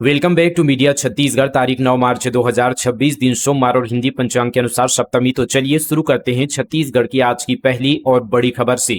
Welcome back to media Chhattisgarh. तारीख 9 मार्च 2026 दिन सोमवार और हिंदी पंचांग के अनुसार सप्तमी। तो चलिए शुरू करते हैं छत्तीसगढ़ की आज की पहली और बड़ी खबर से।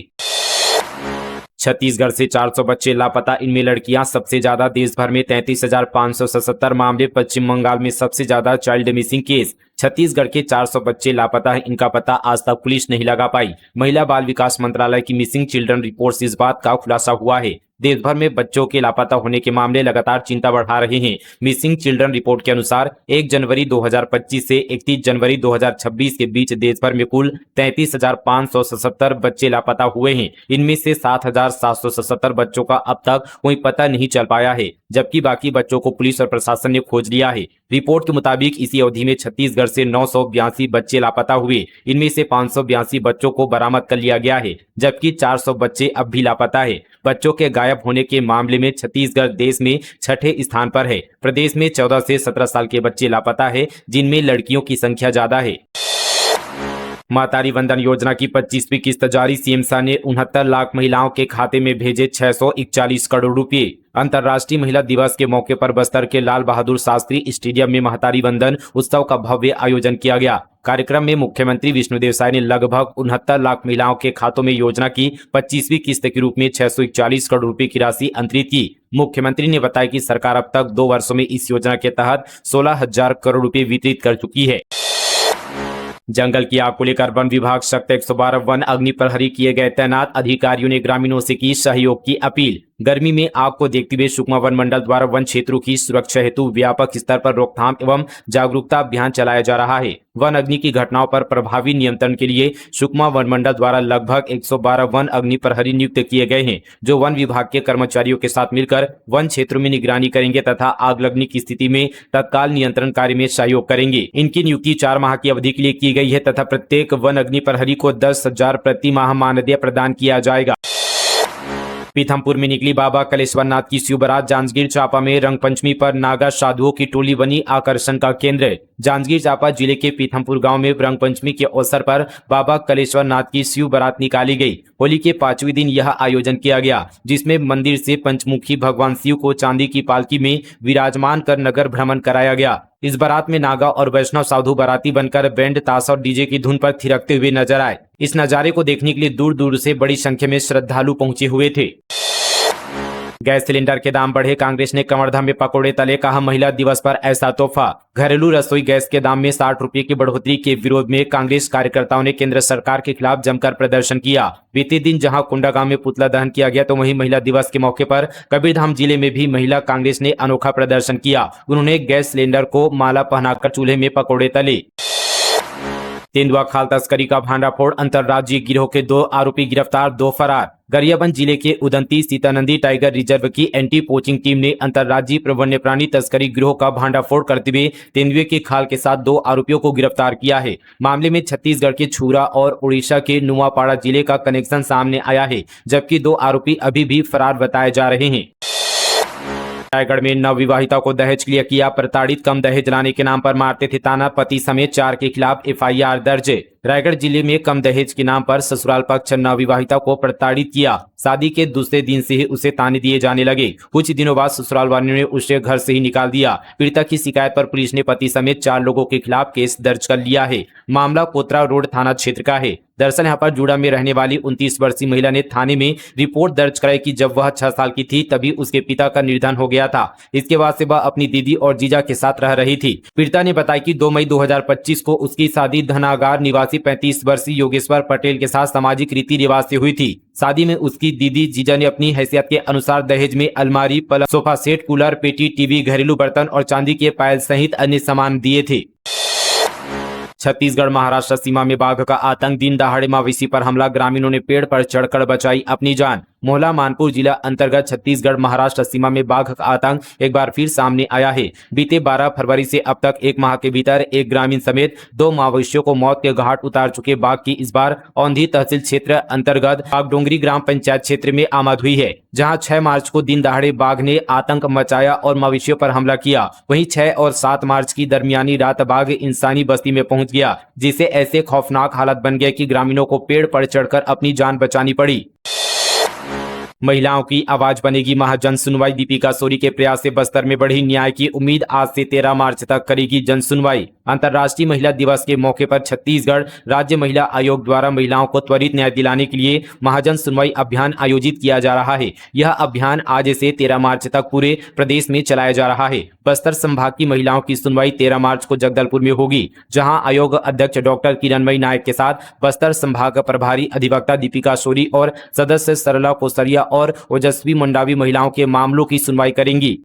छत्तीसगढ़ से 400 बच्चे लापता, इनमें लड़कियां सबसे ज्यादा। देश भर में 33,577 मामले। पश्चिम बंगाल में सबसे ज्यादा चाइल्ड मिसिंग केस। छत्तीसगढ़ के 400 बच्चे लापता हैं, इनका पता आज तक पुलिस नहीं लगा पाई। महिला बाल विकास मंत्रालय की मिसिंग चिल्ड्रन रिपोर्ट से इस बात का खुलासा हुआ है। देश भर में बच्चों के लापता होने के मामले लगातार चिंता बढ़ा रहे हैं। मिसिंग चिल्ड्रन रिपोर्ट के अनुसार 1 जनवरी 2025 से 31 जनवरी 2026 के बीच देश भर में कुल 33,577 बच्चे लापता हुए हैं। इनमें से 7,777 बच्चों का अब तक कोई पता नहीं चल पाया है, जबकि बाकी बच्चों को पुलिस और प्रशासन ने खोज लिया है। रिपोर्ट के मुताबिक इसी अवधि में छत्तीसगढ़ से 982 बच्चे लापता हुए। इनमें से 582 बच्चों को बरामद कर लिया गया है, जबकि 400 बच्चे अब भी लापता है। बच्चों के गायब होने के मामले में छत्तीसगढ़ देश में 6ठे स्थान पर है। प्रदेश में 14 से 17 साल के बच्चे लापता है, जिनमें लड़कियों की संख्या ज्यादा है। मातारी वंदन योजना की 25वीं किस्त जारी। सीएम शाह ने 69 लाख महिलाओं के खाते में भेजे 641 करोड़ रुपए। अंतर्राष्ट्रीय महिला दिवस के मौके पर बस्तर के लाल बहादुर शास्त्री स्टेडियम में मातारी वंदन उत्सव का भव्य आयोजन किया गया। कार्यक्रम में मुख्यमंत्री विष्णुदेव साय ने लगभग 69 लाख महिलाओं के खातों में योजना की 25वीं किस्त के रूप में 641 करोड़ रुपए की राशि अंतरित की। मुख्यमंत्री ने बताया कि सरकार अब तक 2 वर्षों में इस योजना के तहत 16,000 करोड़ रुपए वितरित कर चुकी है। जंगल की आग को लेकर वन विभाग सख्त। 112 वन अग्नि प्रहरी किए गए तैनात। अधिकारियों ने ग्रामीणों से की सहयोग की अपील। गर्मी में आग को देखते हुए सुकमा वन मंडल द्वारा वन क्षेत्रों की सुरक्षा हेतु व्यापक स्तर पर रोकथाम एवं जागरूकता अभियान चलाया जा रहा है। वन अग्नि की घटनाओं पर प्रभावी नियंत्रण के लिए सुकमा वन मंडल द्वारा लगभग 112 वन अग्नि प्रहरी नियुक्त किए गए हैं, जो वन विभाग के कर्मचारियों के साथ मिलकर वन क्षेत्रों में निगरानी करेंगे तथा आग लगने की स्थिति में तत्काल नियंत्रण कार्य में सहयोग करेंगे। इनकी नियुक्ति 4 माह की अवधि के लिए की गई है तथा प्रत्येक वन अग्नि प्रहरी को 10,000 प्रति माह मानदेय प्रदान किया जाएगा। पीथमपुर में निकली बाबा कलेश्वर नाथ की शिव बारात। जांजगीर चांपा में रंगपंचमी पर नागा साधुओं की टोली बनी आकर्षण का केंद्र। जांजगीर चांपा जिले के पीथमपुर गांव में रंगपंचमी के अवसर पर बाबा कलेश्वर नाथ की शिव बारात निकाली गई। होली के 5वें दिन यह आयोजन किया गया, जिसमें मंदिर से पंचमुखी भगवान शिव को चांदी की पालकी में विराजमान कर नगर भ्रमण कराया गया। इस बारात में नागा और वैष्णव साधु बाराती बनकर बैंड, ताश और डीजे की धुन पर थिरकते हुए नजर आए। इस नजारे को देखने के लिए दूर दूर से बड़ी संख्या में श्रद्धालु पहुंचे हुए थे। गैस सिलेंडर के दाम बढ़े, कांग्रेस ने कमरधम में पकौड़े तले। कहा महिला दिवस पर ऐसा तोहफा। घरेलू रसोई गैस के दाम में 60 रुपए की बढ़ोतरी के विरोध में कांग्रेस कार्यकर्ताओं ने केंद्र सरकार के खिलाफ जमकर प्रदर्शन किया। बीते दिन जहां कोंडागांव में पुतला दहन किया गया, तो वहीं महिला दिवस के मौके पर कबीरधाम जिले में भी महिला कांग्रेस ने अनोखा प्रदर्शन किया। उन्होंने गैस सिलेंडर को माला पहनाकर चूल्हे में पकौड़े तले। तेंदुआ खाल तस्करी का भांडाफोड़। अंतर्राज्यीय गिरोह के 2 आरोपी गिरफ्तार, 2 फरार। गरियाबंद जिले के उदंती सीतानंदी टाइगर रिजर्व की एंटी पोचिंग टीम ने अंतर्राज्यीय वन्य प्राणी तस्करी गिरोह का भांडाफोड़ करते हुए तेंदुए के खाल के साथ 2 आरोपियों को गिरफ्तार किया है। मामले में छत्तीसगढ़ के छूरा और उड़ीसा के नुआपाड़ा जिले का कनेक्शन सामने आया है, जबकि 2 आरोपी अभी भी फरार बताए जा रहे हैं। रायगढ़ में नवविवाहिता को दहेज के लिए किया प्रताड़ित। कम दहेज लाने के नाम पर मारते थे ताना। पति समेत 4 के खिलाफ एफआईआर दर्ज। रायगढ़ जिले में कम दहेज के नाम पर ससुराल पक्ष नवविवाहिता को प्रताड़ित किया। शादी के दूसरे दिन से ही उसे ताने दिए जाने लगे। कुछ दिनों बाद ससुराल वालों ने उसे घर से ही निकाल दिया। पीड़िता की शिकायत पर पुलिस ने पति समेत 4 लोगों के खिलाफ केस दर्ज कर लिया है। मामला कोतरा रोड थाना क्षेत्र का है। दरअसल यहाँ पर जुड़ा में रहने वाली 29 वर्षीय महिला ने थाने में रिपोर्ट दर्ज कराई कि जब वह 6 साल की थी तभी उसके पिता का निर्धन हो गया था। इसके बाद से वह अपनी दीदी और जीजा के साथ रह रही थी। पीड़िता ने बताया कि 2 मई 2025 को उसकी शादी धनागार निवासी 35 वर्षीय योगेश्वर पटेल के साथ सामाजिक रीति रिवाज से हुई थी। शादी में उसकी दीदी जीजा ने अपनी हैसियत के अनुसार दहेज में अलमारी, पलंग, सोफा सेट, कूलर, पेटी, टीवी, घरेलू बर्तन और चांदी के पायल सहित अन्य सामान दिए थे। छत्तीसगढ़ महाराष्ट्र सीमा में बाघ का आतंक। दिन दहाड़े मवेशी पर हमला। ग्रामीणों ने पेड़ पर चढ़कर बचाई अपनी जान। मोहला मानपुर जिला अंतर्गत छत्तीसगढ़ महाराष्ट्र सीमा में बाघ का आतंक एक बार फिर सामने आया है। बीते 12 फरवरी से अब तक 1 माह के भीतर एक ग्रामीण समेत 2 मवेशियों को मौत के घाट उतार चुके बाघ की इस बार औंधी तहसील क्षेत्र अंतर्गत बागडोंगरी ग्राम पंचायत क्षेत्र में आमद हुई है, जहां 6 मार्च को दिन दहाड़े बाघ ने आतंक मचाया और मवेशियों पर हमला किया। वहीं 6 और 7 मार्च की दरमियानी रात बाघ इंसानी बस्ती में पहुंच गया, जिससे ऐसे खौफनाक हालत बन गए कि ग्रामीणों को पेड़ पर चढ़कर अपनी जान बचानी पड़ी। महिलाओं की आवाज बनेगी महाजन सुनवाई। दीपिका सोरी के प्रयास से बस्तर में बढ़ी न्याय की उम्मीद। आज से 13 मार्च तक करेगी जन सुनवाई। अंतर्राष्ट्रीय महिला दिवस के मौके पर छत्तीसगढ़ राज्य महिला आयोग द्वारा महिलाओं को त्वरित न्याय दिलाने के लिए महाजन सुनवाई अभियान आयोजित किया जा रहा है। यह अभियान आज से 13 मार्च तक पूरे प्रदेश में चलाया जा रहा है। बस्तर संभाग की महिलाओं की सुनवाई 13 मार्च को जगदलपुर में होगी, जहां आयोग अध्यक्ष डॉक्टर किरणमयी नायक के साथ बस्तर संभाग प्रभारी अधिवक्ता दीपिका सोरी और सदस्य सरला कोसरिया और ओजस्वी मंडावी महिलाओं के मामलों की सुनवाई करेंगी।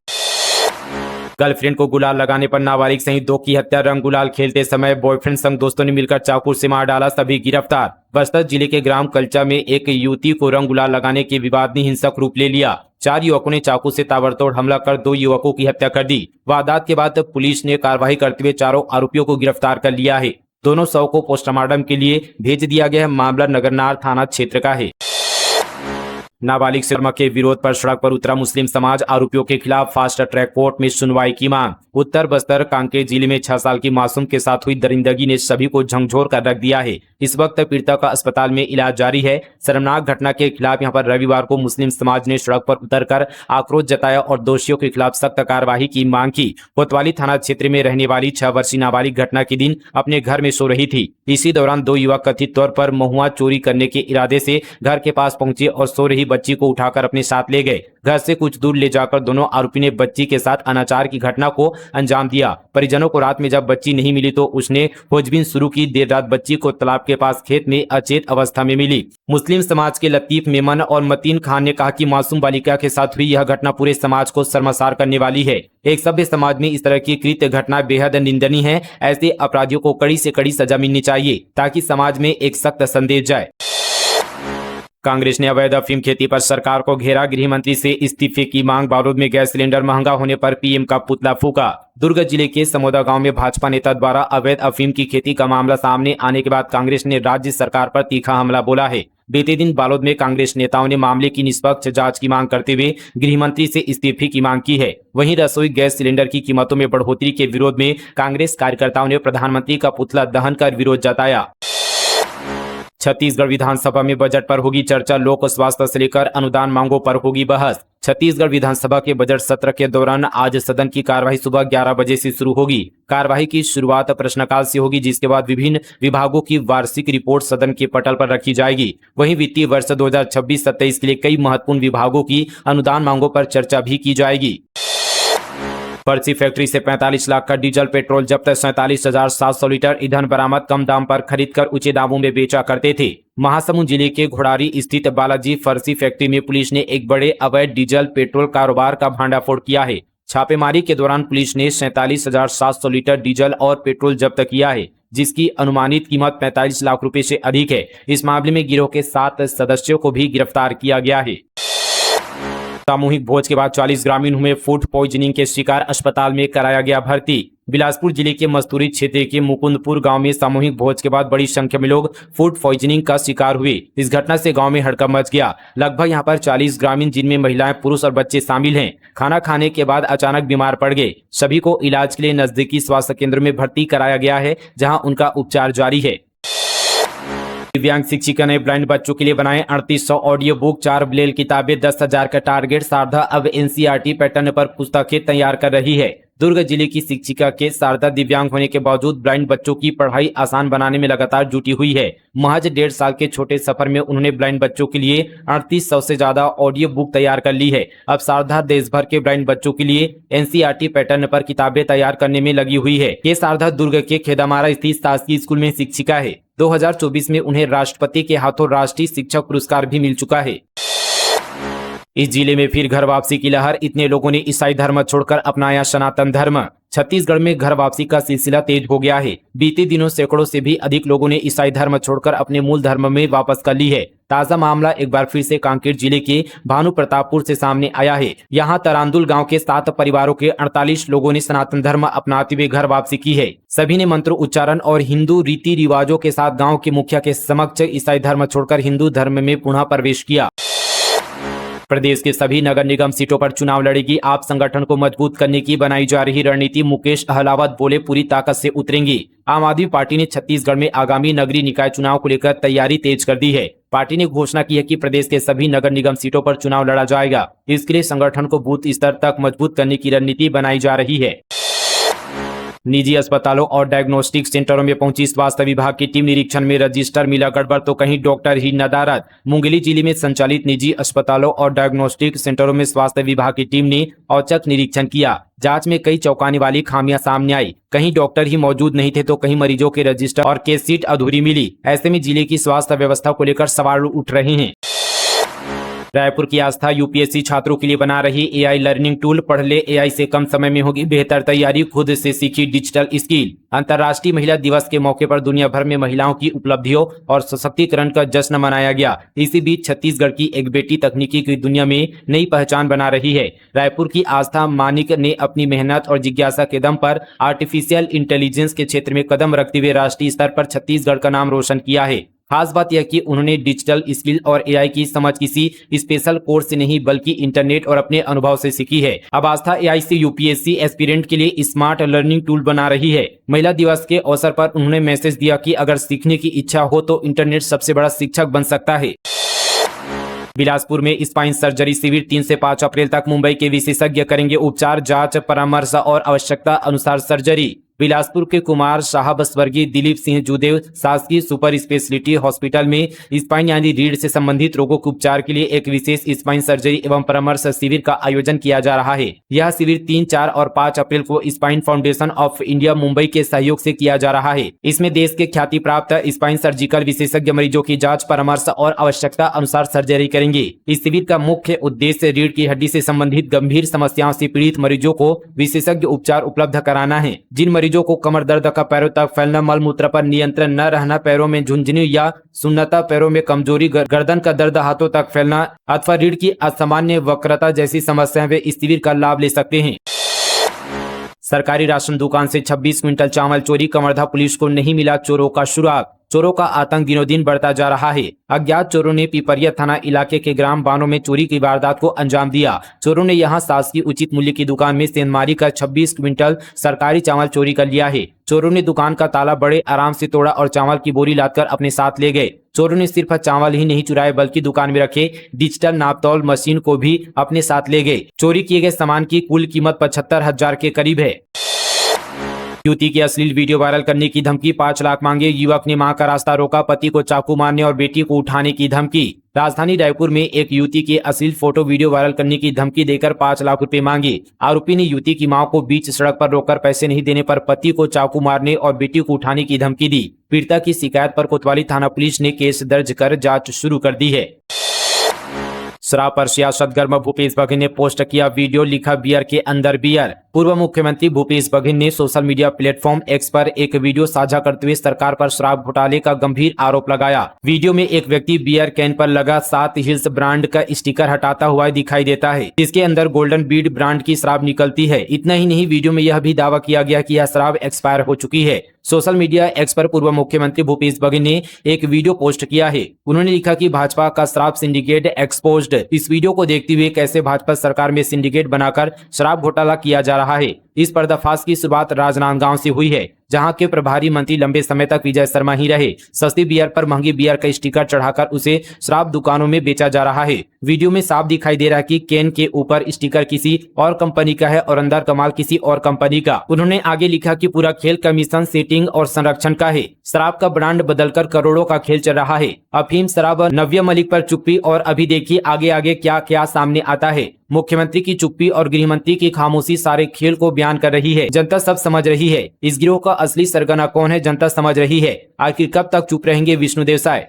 गर्लफ्रेंड को गुलाल लगाने पर नाबालिग सहित 2 की हत्या। रंग गुलाल खेलते समय बॉयफ्रेंड संग दोस्तों ने मिलकर चाकू से मार डाला, सभी गिरफ्तार। बस्तर जिले के ग्राम कल्चा में एक युवती को रंग गुलाल लगाने के विवाद ने हिंसक रूप ले लिया। 4 युवकों ने चाकू से ताबड़तोड़ हमला कर 2 युवकों की हत्या कर दी। वारदात के बाद पुलिस ने कार्रवाई करते हुए चारों आरोपियों को गिरफ्तार कर लिया है। दोनों शव को पोस्टमार्टम के लिए भेज दिया गया है। मामला नगरनार थाना क्षेत्र का है। नाबालिग शर्मा के विरोध पर सड़क पर उतरा मुस्लिम समाज। आरोपियों के खिलाफ फास्ट ट्रैक कोर्ट में सुनवाई की मांग। उत्तर बस्तर कांकेर जिले में 6 साल की मासूम के साथ हुई दरिंदगी ने सभी को झकझोर कर रख दिया है। इस वक्त पीड़िता का अस्पताल में इलाज जारी है। शर्मनाक घटना के खिलाफ यहां पर रविवार को मुस्लिम समाज ने सड़क पर उतरकर आक्रोश जताया और दोषियों के खिलाफ सख्त कार्रवाई की मांग की। कोतवाली थाना क्षेत्र में रहने वाली 6 वर्षीय नाबालिग घटना के दिन अपने घर में सो रही थी। इसी दौरान 2 युवक कथित तौर पर महुआ चोरी करने के इरादे से घर के पास पहुंचे और सो रही बच्ची को उठाकर अपने साथ ले गए। घर से कुछ दूर ले जाकर दोनों आरोपी ने बच्ची के साथ अनाचार की घटना को अंजाम दिया। परिजनों को रात में जब बच्ची नहीं मिली तो उसने खोजबीन शुरू की। देर रात बच्ची को तालाब के पास खेत में अचेत अवस्था में मिली। मुस्लिम समाज के लतीफ मेमन और मतीन खान ने कहा कि मासूम बालिका के साथ हुई यह घटना पूरे समाज को शर्मसार करने वाली है। एक सभ्य समाज में इस तरह की कृत्य घटना बेहद निंदनीय है। ऐसे अपराधियों को कड़ी से कड़ी सजा मिलनी चाहिए ताकि समाज में एक सख्त संदेश जाए। कांग्रेस ने अवैध अफीम खेती पर सरकार को घेरा। गृह मंत्री से इस्तीफे की मांग। बारूद में गैस सिलेंडर महंगा होने पर पीएम का पुतला फूका। दुर्ग जिले के समोदा गांव में भाजपा नेता द्वारा अवैध अफीम की खेती का मामला सामने आने के बाद कांग्रेस ने राज्य सरकार पर तीखा हमला बोला है। बीते दिन बालोद में कांग्रेस नेताओं ने मामले की निष्पक्ष जांच की मांग करते हुए गृह मंत्री से इस्तीफे की मांग की है। वहीं रसोई गैस सिलेंडर की कीमतों में बढ़ोतरी के विरोध में कांग्रेस कार्यकर्ताओं ने प्रधानमंत्री का पुतला दहन कर विरोध जताया। छत्तीसगढ़ विधानसभा में बजट पर होगी चर्चा। लोक स्वास्थ्य से लेकर अनुदान मांगों पर होगी बहस। छत्तीसगढ़ विधानसभा के बजट सत्र के दौरान आज सदन की कार्यवाही सुबह 11 बजे से शुरू होगी। कार्यवाही की शुरुआत प्रश्नकाल से होगी, जिसके बाद विभिन्न विभागों की वार्षिक रिपोर्ट सदन के पटल पर रखी जाएगी। वहीं वित्तीय वर्ष 2026-27 के लिए कई महत्वपूर्ण विभागों की अनुदान मांगों पर चर्चा भी की जाएगी। पर्ची फैक्ट्री से 45 लाख का डीजल पेट्रोल जब्त। 47,700 लीटर ईंधन बरामद। कम दाम पर खरीदकर ऊंचे दामों में बेचा करते थे। महासमुंद जिले के घोड़ारी स्थित बालाजी फर्जी फैक्ट्री में पुलिस ने एक बड़े अवैध डीजल पेट्रोल कारोबार का भांडाफोड़ किया है। छापेमारी के दौरान पुलिस ने 47,700 लीटर डीजल और पेट्रोल जब्त किया है, जिसकी अनुमानित कीमत 45 लाख रुपए से अधिक है। इस मामले में गिरोह के 7 सदस्यों को भी गिरफ्तार किया गया है। सामूहिक भोज के बाद 40 ग्रामीण हुए फूड पॉइजनिंग के शिकार। अस्पताल में कराया गया भर्ती। बिलासपुर जिले के मस्तूरी क्षेत्र के मुकुंदपुर गांव में सामूहिक भोज के बाद बड़ी संख्या में लोग फूड पॉइजनिंग का शिकार हुए। इस घटना से गांव में हड़कंप मच गया। लगभग यहां पर 40 ग्रामीण, जिनमें महिलाएं, पुरुष और बच्चे शामिल हैं, खाना खाने के बाद अचानक बीमार पड़ गए। सभी को इलाज के लिए नजदीकी स्वास्थ्य केंद्र में भर्ती कराया गया है, जहाँ उनका उपचार जारी है। दिव्यांग शिक्षिका ने ब्लाइंड बच्चों के लिए बनाए 3800 ऑडियो बुक, 4 ब्रेल किताबें, 10,000 का टारगेट। शारदा अब एनसीईआरटी पैटर्न पर पुस्तकें तैयार कर रही है। दुर्ग जिले की शिक्षिका के शारदा दिव्यांग होने के बावजूद ब्लाइंड बच्चों की पढ़ाई आसान बनाने में लगातार जुटी हुई है। महज 1.5 साल के छोटे सफर में उन्होंने ब्लाइंड बच्चों के लिए 3800 से ज्यादा ऑडियो बुक तैयार कर ली है। अब शारदा देश भर के ब्लाइंड बच्चों के लिए एनसीईआरटी पैटर्न पर किताबें तैयार करने में लगी हुई है। के शारदा दुर्ग के खेदामारा स्थित शासकीय स्कूल में शिक्षिका है। 2024 में उन्हें राष्ट्रपति के हाथों राष्ट्रीय शिक्षक पुरस्कार भी मिल चुका है। इस जिले में फिर घर वापसी की लहर। इतने लोगों ने ईसाई धर्म छोड़कर अपनाया सनातन धर्म। छत्तीसगढ़ में घर वापसी का सिलसिला तेज हो गया है। बीते दिनों सैकड़ों से भी अधिक लोगों ने ईसाई धर्म छोड़कर अपने मूल धर्म में वापस कर ली है। ताजा मामला एक बार फिर से कांकेर जिले के भानु प्रतापपुर से सामने आया है। यहाँ तरांदुल गांव के 7 परिवारों के 48 लोगों ने सनातन धर्म अपनाते हुए घर वापसी की है। सभी ने मंत्र उच्चारण और हिंदू रीति रिवाजों के साथ गाँव के मुखिया के समक्ष ईसाई धर्म छोड़कर हिंदू धर्म में पुनः प्रवेश किया। प्रदेश के सभी नगर निगम सीटों पर चुनाव लड़ेगी आप। संगठन को मजबूत करने की बनाई जा रही रणनीति। मुकेश अहलावत बोले, पूरी ताकत से उतरेंगी। आम आदमी पार्टी ने छत्तीसगढ़ में आगामी नगरीय निकाय चुनाव को लेकर तैयारी तेज कर दी है। पार्टी ने घोषणा की है कि प्रदेश के सभी नगर निगम सीटों पर चुनाव लड़ा जाएगा। इसके लिए संगठन को बूथ स्तर तक मजबूत करने की रणनीति बनाई जा रही है। निजी अस्पतालों और डायग्नोस्टिक सेंटरों में पहुंची स्वास्थ्य विभाग की टीम। निरीक्षण में रजिस्टर मिला गड़बड़ तो कहीं डॉक्टर ही नदारद। मुंगेली जिले में संचालित निजी अस्पतालों और डायग्नोस्टिक सेंटरों में स्वास्थ्य विभाग की टीम ने औचक निरीक्षण किया। जांच में कई चौंकाने वाली खामियां सामने आई। कहीं डॉक्टर ही मौजूद नहीं थे तो कहीं मरीजों के रजिस्टर और केस सीट अधूरी मिली। ऐसे में जिले की स्वास्थ्य व्यवस्था को लेकर सवाल उठ रहे हैं। रायपुर की आस्था यूपीएससी छात्रों के लिए बना रही एआई लर्निंग टूल। पढ़ ले एआई से कम समय में होगी बेहतर तैयारी, खुद से सीखी डिजिटल स्किल। अंतर्राष्ट्रीय महिला दिवस के मौके पर दुनिया भर में महिलाओं की उपलब्धियों और सशक्तिकरण का जश्न मनाया गया। इसी बीच छत्तीसगढ़ की एक बेटी तकनीकी की दुनिया में नई पहचान बना रही है। रायपुर की आस्था मानिक ने अपनी मेहनत और जिज्ञासा के दम पर आर्टिफिशियल इंटेलिजेंस के क्षेत्र में कदम रखते हुए राष्ट्रीय स्तर पर छत्तीसगढ़ का नाम रोशन किया है। खास बात यह कि उन्होंने डिजिटल स्किल और एआई की समझ किसी स्पेशल कोर्स से नहीं बल्कि इंटरनेट और अपने अनुभव से सीखी है। अब आस्था एआई से यूपीएससी एस्पिरेंट के लिए स्मार्ट लर्निंग टूल बना रही है। महिला दिवस के अवसर पर उन्होंने मैसेज दिया कि अगर सीखने की इच्छा हो तो इंटरनेट सबसे बड़ा शिक्षक बन सकता है। बिलासपुर में स्पाइन सर्जरी शिविर 3 से 5 अप्रैल तक। मुंबई के विशेषज्ञ करेंगे उपचार, जांच, परामर्श और आवश्यकता अनुसार सर्जरी। बिलासपुर के कुमार साहब स्वर्गीय दिलीप सिंह जूदेव शासकीय सुपर स्पेशलिटी हॉस्पिटल में स्पाइन यानी रीढ़ से संबंधित रोगों के उपचार के लिए एक विशेष स्पाइन सर्जरी एवं परामर्श शिविर का आयोजन किया जा रहा है। यह शिविर 3, 4 और 5 अप्रैल को spine foundation of India Mumbai के सहयोग से किया जा रहा है। इसमें देश के ख्याति प्राप्त स्पाइन सर्जिकल विशेषज्ञ मरीजों की जाँच, परामर्श और आवश्यकता अनुसार सर्जरी करेंगे। इस शिविर का मुख्य उद्देश्य रीढ़ की हड्डी से संबंधित गंभीर समस्याओं से पीड़ित मरीजों को विशेषज्ञ उपचार उपलब्ध कराना है। जिन मरीजों को कमर दर्द का पैरों तक फैलना, मल मूत्र पर नियंत्रण न रहना, पैरों में झुंझुनी या सुन्नता, पैरों में कमजोरी, गर्दन का दर्द हाथों तक फैलना अथवा रीढ़ की असामान्य वक्रता जैसी समस्याएं वे इस शिविर का लाभ ले सकते हैं। सरकारी राशन दुकान से 26 क्विंटल चावल चोरी। कवर्धा पुलिस को नहीं मिला चोरों का सुराग। चोरों का आतंक दिनों दिन बढ़ता जा रहा है। अज्ञात चोरों ने पिपरिया थाना इलाके के ग्राम बानो में चोरी की वारदात को अंजाम दिया। चोरों ने यहां शासकीय उचित मूल्य की दुकान में सेंधमारी का 26 क्विंटल सरकारी चावल चोरी कर लिया है। चोरों ने दुकान का ताला बड़े आराम से तोड़ा और चावल की बोरी लादकर अपने साथ ले गए। चोरों ने सिर्फ चावल ही नहीं चुराए बल्कि दुकान में रखे डिजिटल नापतौल मशीन को भी अपने साथ ले गए। चोरी किए गए सामान की कुल कीमत 75,000 के करीब है। युवती की अश्लील वीडियो वायरल करने की धमकी, 5 लाख मांगे। युवक ने मां का रास्ता रोका, पति को चाकू मारने और बेटी को उठाने की धमकी। राजधानी रायपुर में एक युवती की अश्लील फोटो वीडियो वायरल करने की धमकी देकर 5 लाख रुपए मांगे। आरोपी ने युवती की मां को बीच सड़क पर रोककर पैसे नहीं देने पर पति को चाकू मारने और बेटी को उठाने की धमकी दी। पीड़िता की शिकायत पर कोतवाली थाना पुलिस ने केस दर्ज कर जांच शुरू कर दी है। शराब पर सियासत गर्म, भूपेश बघेल ने पोस्ट किया वीडियो, लिखा बियर के अंदर बियर। पूर्व मुख्यमंत्री भूपेश बघेल ने सोशल मीडिया प्लेटफॉर्म एक्स पर एक वीडियो साझा करते हुए सरकार पर शराब घोटाले का गंभीर आरोप लगाया। वीडियो में एक व्यक्ति बियर कैन पर लगा 7 हिल्स ब्रांड का स्टिकर हटाता हुआ दिखाई देता है, जिसके अंदर गोल्डन बीड ब्रांड की शराब निकलती है। इतना ही नहीं, वीडियो में यह भी दावा किया गया कि यह शराब एक्सपायर हो चुकी है। सोशल मीडिया एक्स पर पूर्व मुख्यमंत्री भूपेश बघेल ने एक वीडियो पोस्ट किया है। उन्होंने लिखा कि भाजपा का शराब सिंडिकेट एक्सपोज्ड। इस वीडियो को देखते हुए कैसे भाजपा सरकार में सिंडिकेट बनाकर शराब घोटाला किया जा रहा है। इस पर्दाफाश की शुरुआत राजनांदगांव से हुई है, जहां के प्रभारी मंत्री लंबे समय तक विजय शर्मा ही रहे। सस्ती बियर पर महंगी बियर का स्टिकर चढ़ाकर उसे शराब दुकानों में बेचा जा रहा है। वीडियो में साफ दिखाई दे रहा है कि कैन के ऊपर स्टिकर किसी और कंपनी का है और अंदर कमाल किसी और कंपनी का। उन्होंने आगे लिखा कि पूरा खेल कमीशन, सेटिंग और संरक्षण का है। शराब का ब्रांड बदलकर करोड़ों का खेल चल रहा है। अफीम, शराब, नव्या मलिक पर चुप्पी और अभी देखिए आगे आगे क्या क्या सामने आता है। मुख्यमंत्री की चुप्पी और गृहमंत्री की खामोशी सारे खेल को बयान कर रही है। जनता सब समझ रही है। इस गिरोह का असली सरगना कौन है, जनता समझ रही है। आखिर कब तक चुप रहेंगे विष्णुदेव साय।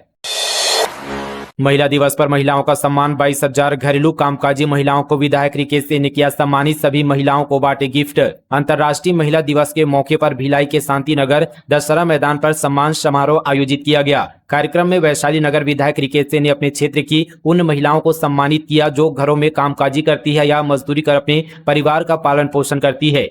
महिला दिवस पर महिलाओं का सम्मान, 22,000 घरेलू कामकाजी महिलाओं को विधायक रिकेश ने किया सम्मानित। सभी महिलाओं को बांटे गिफ्ट। अंतर्राष्ट्रीय महिला दिवस के मौके पर भिलाई के शांति नगर दशहरा मैदान पर सम्मान समारोह आयोजित किया गया। कार्यक्रम में वैशाली नगर विधायक रिकेश ने अपने क्षेत्र की उन महिलाओं को सम्मानित किया जो घरों में कामकाजी करती है या मजदूरी कर अपने परिवार का पालन पोषण करती है।